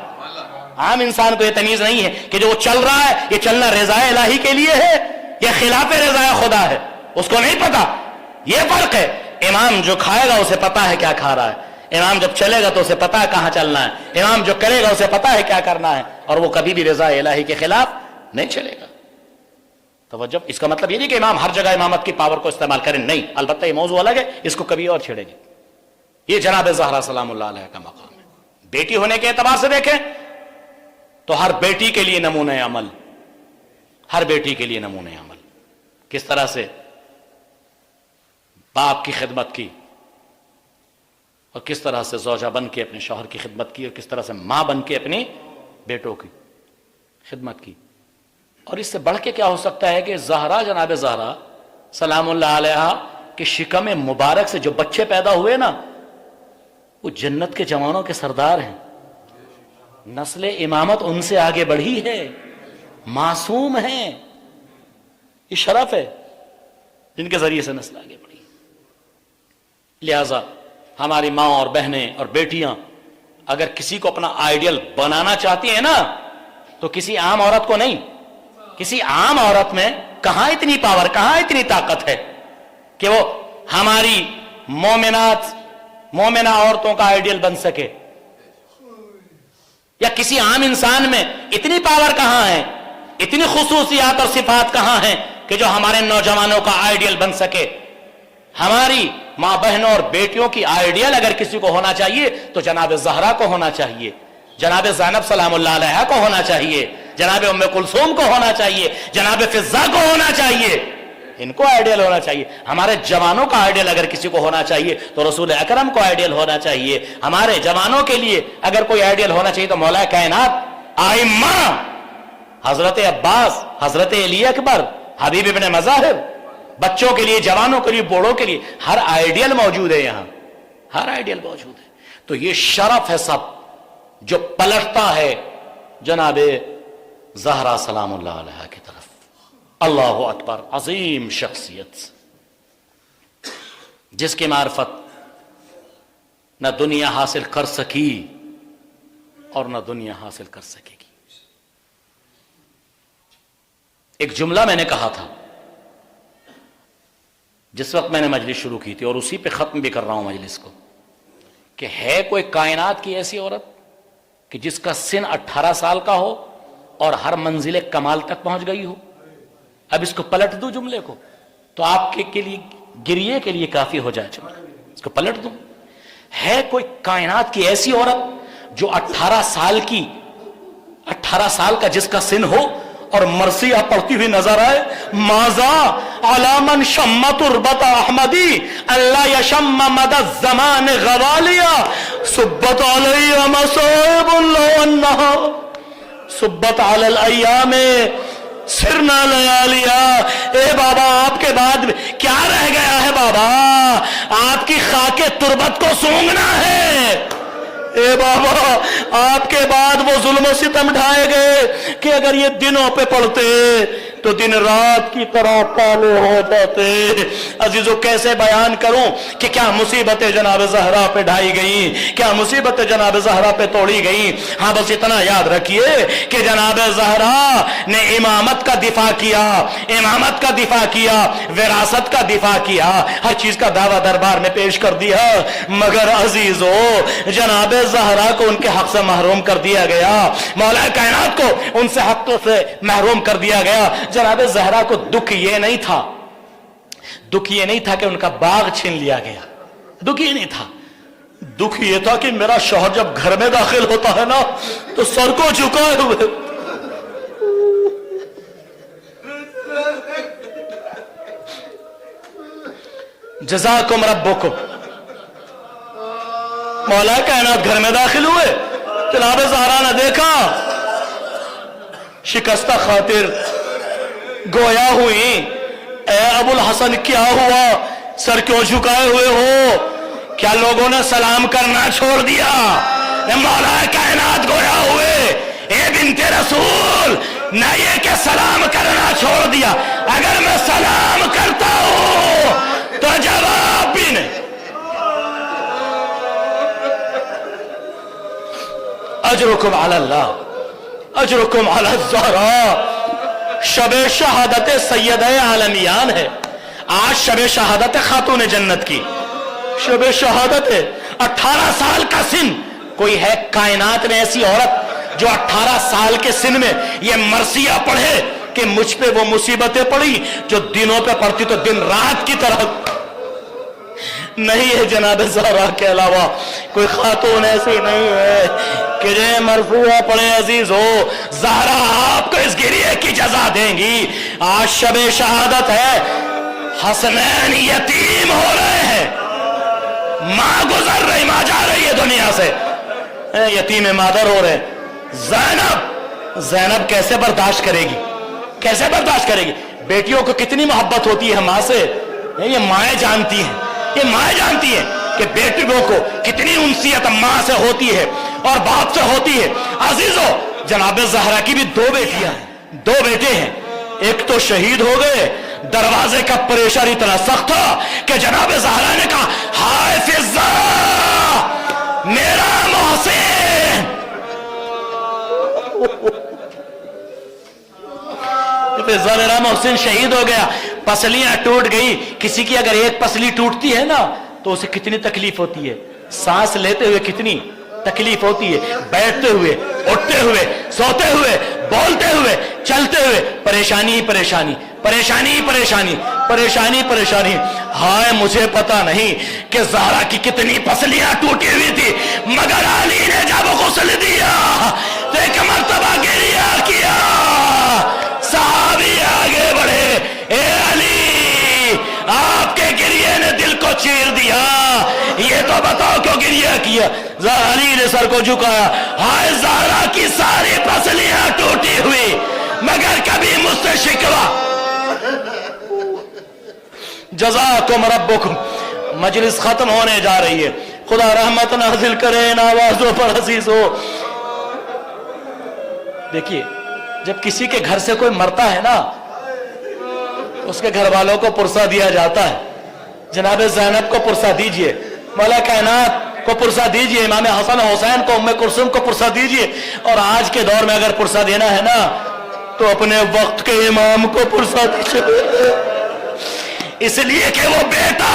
عام انسان کو یہ تمیز نہیں ہے کہ جو وہ چل رہا ہے یہ چلنا رضا الہی کے لیے ہے یا خلاف رضا خدا ہے, اس کو نہیں پتا. یہ فرق ہے. امام جو کھائے گا اسے پتا ہے کیا کھا رہا ہے, امام جب چلے گا تو اسے پتا ہے کہاں چلنا ہے, امام جو کرے گا اسے پتا ہے کیا کرنا ہے, اور وہ کبھی بھی رضا الہی کے خلاف نہیں چلے گا. توجہ, اس کا مطلب یہ نہیں کہ امام ہر جگہ امامت کی پاور کو استعمال کریں, نہیں, البتہ یہ موضوع الگ ہے, اس کو کبھی اور چھیڑیں گے. یہ جناب زہرا سلام اللہ علیہ کا مقام ہے. بیٹی ہونے کے اعتبار سے دیکھیں تو ہر بیٹی کے لیے نمونہ عمل, ہر بیٹی کے لیے نمونہ عمل, کس طرح سے باپ کی خدمت کی, اور کس طرح سے زوجہ بن کے اپنے شوہر کی خدمت کی, اور کس طرح سے ماں بن کے اپنی بیٹوں کی خدمت کی. اور اس سے بڑھ کے کیا ہو سکتا ہے کہ زہرا, جناب زہرا سلام اللہ علیہ کے شکم مبارک سے جو بچے پیدا ہوئے نا, وہ جنت کے جوانوں کے سردار ہیں. نسل امامت ان سے آگے بڑھی ہے, معصوم ہیں. یہ شرف ہے جن کے ذریعے سے نسل آگے بڑھی. لہذا ہماری ماں اور بہنیں اور بیٹیاں اگر کسی کو اپنا آئیڈیل بنانا چاہتی ہیں نا, تو کسی عام عورت کو نہیں, کسی عام عورت میں کہاں اتنی پاور, کہاں اتنی طاقت ہے کہ وہ ہماری مومنہ عورتوں کا آئیڈیل بن سکے. یا کسی عام انسان میں اتنی پاور کہاں ہے, اتنی خصوصیات اور صفات کہاں ہیں کہ جو ہمارے نوجوانوں کا آئیڈیل بن سکے. ہماری ماں بہنوں اور بیٹیوں کی آئیڈیل اگر کسی کو ہونا چاہیے تو جناب زہرا کو ہونا چاہیے, جناب زینب سلام اللہ علیہ کو ہونا چاہیے, جناب ام کلثوم کو ہونا چاہیے, جناب فضہ کو ہونا چاہیے. ان کو آئیڈیل ہونا چاہیے. ہمارے جوانوں کا آئیڈیل اگر کسی کو ہونا چاہیے تو رسول اکرم کو آئیڈیل ہونا چاہیے. ہمارے جوانوں کے لیے اگر کوئی آئیڈیل ہونا چاہیے تو مولا کائنات ائمہ حضرت عباس, حضرت علی اکبر, حبیب ابن مظاہر, بچوں کے لیے, جوانوں کے لیے, بوڑھوں کے لیے ہر آئیڈیل موجود ہے. یہاں ہر آئیڈیل موجود ہے. تو یہ شرف ہے سب جو پلٹتا ہے جناب زہرا سلام اللہ علیہ کی طرف. اللہ اکبر, عظیم شخصیت جس کی معرفت نہ دنیا حاصل کر سکی اور نہ دنیا حاصل کر سکے گی. ایک جملہ میں نے کہا تھا جس وقت میں نے مجلس شروع کی تھی, اور اسی پہ ختم بھی کر رہا ہوں مجلس کو, کہ ہے کوئی کائنات کی ایسی عورت کہ جس کا سن 18 سال کا ہو اور ہر منزل کمال تک پہنچ گئی ہو. اب اس کو پلٹ دوں جملے کو تو آپ کے لیے گریے کے لیے کافی ہو جائے جملہ. اس کو پلٹ دوں. ہے کوئی کائنات کی ایسی عورت جو 18 سال کا جس کا سن ہو اور مرثیہ پڑھتی ہوئی نظر آئے, ماذا علامن شم تربت احمدی اللہ یشم مد الزمان غوالیا صبت علی مصائب اللہ صبت علی الایام سرنا لیالیا. اے بابا آپ کے بعد کیا رہ گیا ہے بابا, آپ کی خاک تربت کو سونگنا ہے. اے بابا آپ کے بعد وہ ظلم و ستم ڈھائے گئے کہ اگر یہ دنوں پہ پڑھتے تو دن رات کی طرح کالے ہو جاتے. عزیزو کیسے بیان کروں کہ کیا مصیبتیں جناب زہرا پہ ڈھائی گئیں, کیا مصیبتیں جناب زہرا پہ توڑی گئیں. ہاں بس اتنا یاد رکھیے کہ جناب زہرا نے امامت کا دفاع کیا, امامت کا دفاع کیا, وراثت کا دفاع کیا, ہر چیز کا دعویٰ دربار میں پیش کر دیا. مگر عزیزو جناب زہرا کو ان کے حق سے محروم کر دیا گیا, مولا کائنات کو ان سے حق سے محروم کر دیا گیا. جناب زہرا کو دکھ یہ نہیں تھا کہ ان کا باغ چھین لیا گیا, دکھ یہ نہیں تھا. دکھ یہ تھا کہ میرا شوہر جب گھر میں داخل ہوتا ہے نا تو سر کو جھکائے ہوئے, جزاکم ربکم. مولا کائنات گھر میں داخل ہوئے, جناب زہرا نے دیکھا, شکستہ خاطر گویا ہوئی, اے ابو الحسن کیا ہوا, سر کیوں جھکائے ہوئے ہو, کیا لوگوں نے سلام کرنا چھوڑ دیا. مولا کائنات گویا ہوئے, اے بنت رسول نہ یہ کہ سلام کرنا چھوڑ دیا, اگر میں سلام کرتا ہوں تو جواب بھی نہیں. اجرکم علی اللہ اجرکم علی الزہراء. شب شہادت سیدہ عالمیان ہے آج، شب شہادت خاتون جنت کی شب شہادت ہے. 18 سال کا سن. کوئی ہے کائنات میں ایسی عورت جو 18 سال کے سن میں یہ مرثیہ پڑھے کہ مجھ پہ وہ مصیبتیں پڑی جو دنوں پہ پڑتی تو دن رات کی طرح نہیں ہے. جناب زہرا کے علاوہ کوئی خاتون ایسی نہیں ہے کہ جو مرفوع پڑھے. عزیز ہو، زہرا آپ کو اس گریہ کی جزا دیں گی. آج شب شہادت ہے، حسنین یتیم ہو رہے ہیں، ماں گزر رہی، ماں جا رہی ہے دنیا سے، یتیم مادر ہو رہے. زینب کیسے برداشت کرے گی؟ کیسے برداشت کرے گی؟ بیٹیوں کو کتنی محبت ہوتی ہے ماں سے، یہ مائیں جانتی ہیں، یہ مائیں جانتی ہیں کہ بیٹیوں کو کتنی انسیت ماں سے ہوتی ہے اور باپ سے ہوتی ہے. عزیزو، جناب زہرا کی بھی 2 بیٹیاں ہیں، 2 بیٹے ہیں. ایک تو شہید ہو گئے، دروازے کا پریشر اتنا سخت تھا کہ جناب زہرا نے کہا ہائے فضہ میرا محسن. فضہ میرا محسن شہید ہو گیا، پسلیاں ٹوٹ گئی. کسی کی اگر ایک پسلی ٹوٹتی ہے نا تو اسے کتنی تکلیف ہوتی ہے، سانس لیتے ہوئے کتنی تکلیف ہوتی ہے، بیٹھتے ہوئے، اٹھتے ہوئے، سوتے ہوئے، بولتے ہوئے، چلتے ہوئے، پریشانی ہی پریشانی، پریشانی ہی پریشانی، پریشانی پریشانی. ہائے مجھے پتا نہیں کہ زہرا کی کتنی پسلیاں ٹوٹی ہوئی تھی، مگر علی نے جب غسل دیا تو ایک مرتبہ گریہ کیا. صحابی آگے بڑھے، اے علی آپ کے گریہ نے دل کو چیر دیا، یہ تو بتاؤ کیوں گریہ کیا؟ علی نے سر کو جھکایا. ہائے زہرا کی ساری پسلیاں ٹوٹی ہوئی مگر کبھی مجھ سے شکوا. جزاکم ربکم. مجلس ختم ہونے جا رہی ہے، خدا رحمت نازل کرے ان آوازوں پر. عزیز ہو، دیکھیے جب کسی کے گھر سے کوئی مرتا ہے نا اس کے گھر والوں کو پرسہ دیا جاتا ہے. جناب زینب کو پرسہ دیجئے، مولا کائنات کو پرسہ دیجئے، امام حسن حسین کو، ام کلثوم کو پرسہ دیجئے. اور آج کے دور میں اگر پرسہ دینا ہے نا تو اپنے وقت کے امام کو پرسہ دیجئے، اس لیے کہ وہ بیٹا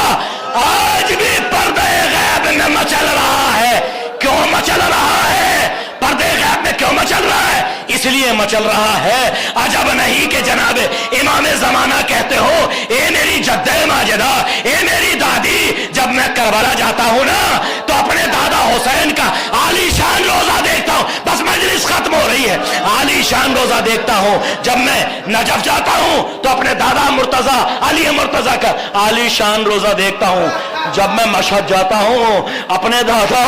آج بھی پردے غیب میں مچل رہا ہے. کیوں مچل رہا ہے؟ پردے غیب میں کیوں مچل رہا ہے؟ اس لیے مچل رہا ہے. عجب نہیں کہ جناب امام زمانہ کہتے ہو اے میری جدہ ماجدہ، اے میری دادی، جب میں کربلا جاتا ہوں نا تو اپنے دادا حسین کا عالی شان روزہ دیکھتا ہوں. بس مجلس ختم ہو رہی ہے، عالی شان روزہ دیکھتا ہوں. جب میں نجف جاتا ہوں تو اپنے دادا مرتضی علی مرتضی کا عالی شان روزہ دیکھتا ہوں. جب میں مشہد جاتا ہوں اپنے دادا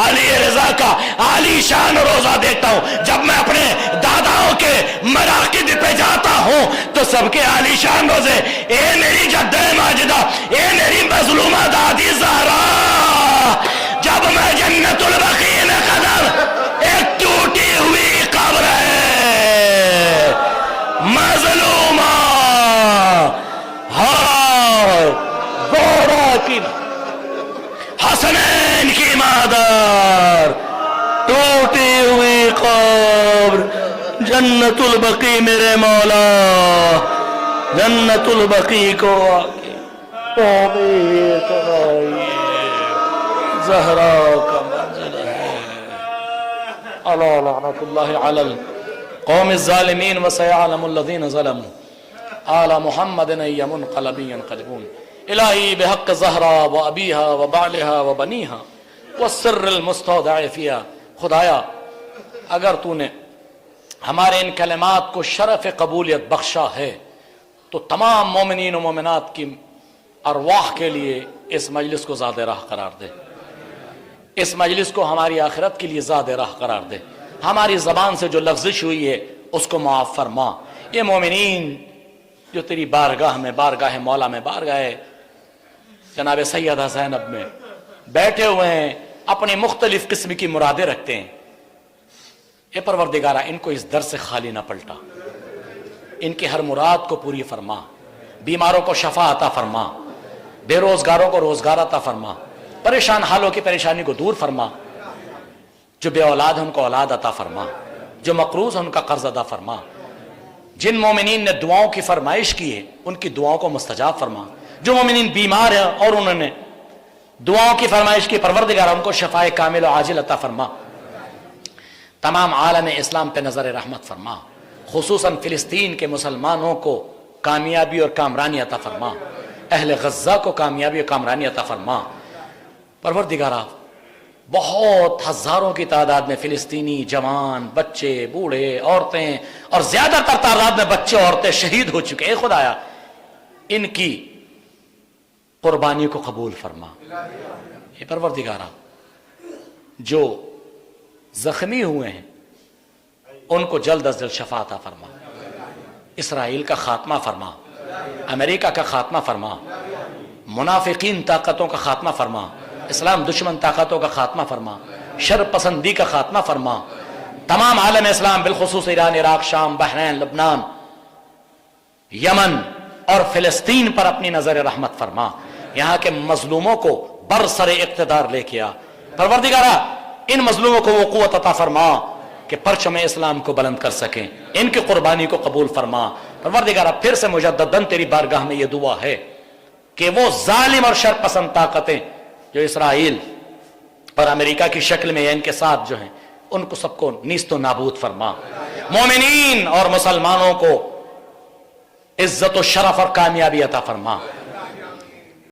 علی رضا کا عالی شان روزہ دیکھتا ہوں. جب میں اپنے داداؤں کے مراقد پہ جاتا ہوں تو سب کے عالی شان روزے. اے میری جدہ ماجدہ، اے میری مظلومہ دادی زہرا، جب میں جنت البقیع میں قدم، ایک ٹوٹی ہوئی قبر ہے، مظلومہ ہائے زہرا کی، حسنین کی مادر، ٹوٹی ہوئی قبر، جنت البقیع میرے مولا، جنت البقیع کو آگے تعمیر کرائیے. زہرا کا منزل ہے. الا لعنت اللہ علی القوم الظالمین وسيعلم الذین ظلموا آل محمد ای منقلب ينقلبون. الہی بحق زہرا و ابیہا و بعلہا و بنیہا والسر المستودع فیہا. خدایا اگر تو نے ہمارے ان کلمات کو شرف قبولیت بخشا ہے تو تمام مومنین و مومنات کی ارواح کے لیے اس مجلس کو زاد راہ قرار دے، اس مجلس کو ہماری آخرت کے لیے زاد راہ قرار دے. ہماری زبان سے جو لغزش ہوئی ہے اس کو معاف فرما. یہ مومنین جو تیری بارگاہ میں، بارگاہ مولا میں، بارگاہ جناب سیدہ زینب میں بیٹھے ہوئے ہیں، اپنی مختلف قسم کی مرادیں رکھتے ہیں، اے پروردگارہ ان کو اس در سے خالی نہ پلٹا، ان کی ہر مراد کو پوری فرما، بیماروں کو شفا عطا فرما، بے روزگاروں کو روزگار عطا فرما، پریشان حالوں کی پریشانی کو دور فرما، جو بے اولاد ہیں ان کو اولاد عطا فرما، جو مقروض ہیں ان کا قرض ادا فرما، جن مومنین نے دعاؤں کی فرمائش کی ہے ان کی دعاؤں کو مستجاب فرما، جو مومنین بیمار ہیں اور انہوں نے دعاؤں کی فرمائش کی، پروردگار ان کو شفائے کامل و عاجل عطا فرما، تمام عالم اسلام پہ نظر رحمت فرما، خصوصاً فلسطین کے مسلمانوں کو کامیابی اور کامرانی عطا فرما، اہل غزہ کو کامیابی اور کامرانی عطا فرما۔ پروردگارا بہت ہزاروں کی تعداد میں فلسطینی جوان، بچے، بوڑھے، عورتیں اور زیادہ تر تعداد میں بچے عورتیں شہید ہو چکے ہیں، خدایا ان کی قربانی کو قبول فرما۔ اے پروردگارا جو زخمی ہوئے ہیں ان کو جلد از جلد شفا عطا فرما، اسرائیل کا خاتمہ فرما، امریکہ کا خاتمہ فرما، منافقین طاقتوں کا خاتمہ فرما، اسلام دشمن طاقتوں کا خاتمہ فرما، شر پسندی کا خاتمہ فرما، تمام عالم اسلام بالخصوص ایران، عراق، شام، بحرین، لبنان، یمن اور فلسطین پر اپنی نظر رحمت فرما، یہاں کے مظلوموں کو برسر اقتدار لے کے آ۔ پروردگارا ان مظلوموں کو وہ قوت عطا فرما کہ پرچم اسلام کو بلند کر سکیں، ان کی قربانی کو قبول فرما۔ پروردگارا پھر سے مجدداً تیری بارگاہ میں یہ دعا ہے کہ وہ ظالم اور شر پسند طاقتیں جو اسرائیل اور امریکہ کی شکل میں ان کے ساتھ جو ہیں ان کو سب کو نیست و نابود فرما، مومنین اور مسلمانوں کو عزت و شرف اور کامیابی عطا فرما۔